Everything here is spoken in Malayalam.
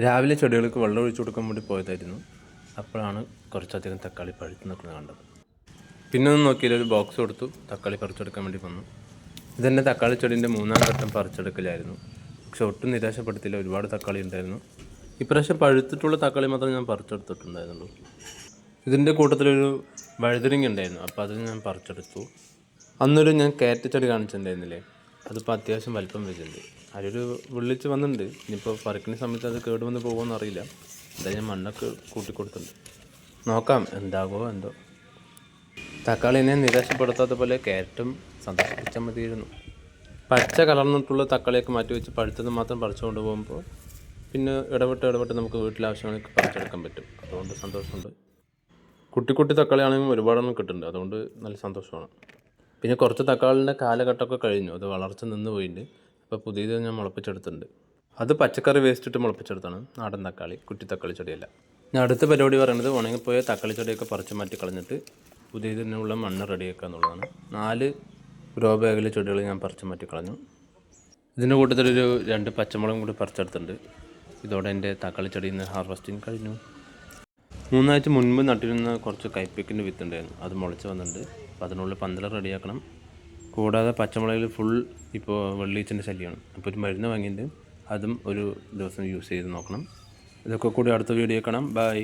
രാവിലെ ചെടികൾക്ക് വെള്ളം ഒഴിച്ചു കൊടുക്കാൻ വേണ്ടി പോയതായിരുന്നു. അപ്പോഴാണ് കുറച്ചധികം തക്കാളി പഴുത്ത് നിൽക്കുന്നത് കണ്ടത്. പിന്നെ ഒന്ന് നോക്കിയാൽ ഒരു ബോക്സ് കൊടുത്തു, തക്കാളി പറിച്ചെടുക്കാൻ വേണ്ടി വന്നു. ഇതെന്നെ തക്കാളി ചെടീൻ്റെ 3-ാം ഘട്ടം പറിച്ചെടുക്കലായിരുന്നു. പക്ഷെ ഒട്ടും നിരാശപ്പെടുത്തില്ല, ഒരുപാട് തക്കാളി ഉണ്ടായിരുന്നു. ഇപ്രാവശ്യം പഴുത്തിട്ടുള്ള തക്കാളി മാത്രമേ ഞാൻ പറിച്ചെടുത്തിട്ടുണ്ടായിരുന്നുള്ളൂ. ഇതിൻ്റെ കൂട്ടത്തിലൊരു വഴുതനങ്ങ ഉണ്ടായിരുന്നു, അപ്പോൾ അത് ഞാൻ പറിച്ചെടുത്തു. അന്നൊരു ഞാൻ കയറ്റ ചെടി കാണിച്ചിട്ടുണ്ടായിരുന്നില്ലേ, അതിപ്പോൾ അത്യാവശ്യം വലിപ്പം വെച്ചിട്ടുണ്ട്. അതിലൊരു വിളിച്ച് വന്നിട്ടുണ്ട്. ഇനിയിപ്പോൾ പറിക്കുന്ന സമയത്ത് അത് കേടുവന്ന് പോകുമെന്ന് അറിയില്ല. എന്തായാലും ഞാൻ മണ്ണൊക്കെ കൂട്ടിക്കൊടുത്തിട്ടുണ്ട്. നോക്കാം എന്താകുമോ എന്തോ. തക്കാളിനെ നിരാശപ്പെടുത്താത്ത പോലെ ക്യാരറ്റും സന്തോഷിപ്പിച്ചാൽ മതിയായിരുന്നു. പച്ച കലർന്നിട്ടുള്ള തക്കാളിയൊക്കെ മാറ്റി വെച്ച് പഴുത്തത് മാത്രം പറിച്ചുകൊണ്ട് പോകുമ്പോൾ പിന്നെ ഇടപെട്ട് നമുക്ക് വീട്ടിലെ ആവശ്യങ്ങൾക്ക് പറിച്ചെടുക്കാൻ പറ്റും. അതുകൊണ്ട് സന്തോഷമുണ്ട്. കുട്ടി തക്കാളിയാണെങ്കിലും ഒരുപാടൊന്നും കിട്ടുന്നുണ്ട്, അതുകൊണ്ട് നല്ല സന്തോഷമാണ്. പിന്നെ കുറച്ച് തക്കാളിൻ്റെ കാലഘട്ടമൊക്കെ കഴിഞ്ഞു, അത് വളർച്ച നിന്ന് പോയിട്ടുണ്ട്. അപ്പോൾ പുതിയത് ഞാൻ മുളപ്പിച്ചെടുത്തിട്ടുണ്ട്. അത് പച്ചക്കറി വേസ്റ്റ് ഇട്ട് മുളപ്പിച്ചെടുത്താണ്, നാടൻ തക്കാളി, കുറ്റി തക്കാളി ചെടിയല്ല. ഞാൻ അടുത്ത പരിപാടി പറയുന്നത് ഉണങ്ങിപ്പോയ തക്കാളി ചെടിയൊക്കെ പറിച്ച് മാറ്റി കളഞ്ഞിട്ട് പുതിയതിനുള്ള മണ്ണ് റെഡിയാക്കുക എന്നുള്ളതാണ്. 4 ഗ്രോ ബാഗിലെ ചെടികൾ ഞാൻ പറിച്ച് മാറ്റി കളഞ്ഞു. ഇതിൻ്റെ കൂട്ടത്തിലൊരു 2 പച്ചമുളകും കൂടി പറിച്ചെടുത്തിട്ടുണ്ട്. ഇതോടെ എൻ്റെ തക്കാളി ചെടിയിൽ നിന്ന് ഹാർവസ്റ്റിംഗ് കഴിഞ്ഞു. 3 ആഴ്ച മുൻപ് നട്ടിരുന്ന കുറച്ച് കൈപ്പയ്ക്കിൻ്റെ വിത്തുണ്ടായിരുന്നു, അത് മുളച്ച് വന്നിട്ടുണ്ട്. അപ്പോൾ അതിനുള്ളിൽ പന്തൽ റെഡിയാക്കണം. കൂടാതെ പച്ചമുളകിൽ ഫുൾ ഇപ്പോൾ വെള്ളീച്ചൻ്റെ ശല്യമാണ്. അപ്പോൾ ഒരു മരുന്ന് വാങ്ങിയിട്ട് അതും ഒരു ദിവസം യൂസ് ചെയ്ത് നോക്കണം. ഇതൊക്കെ കൂടി അടുത്ത വീഡിയോ കാണാം. ബൈ.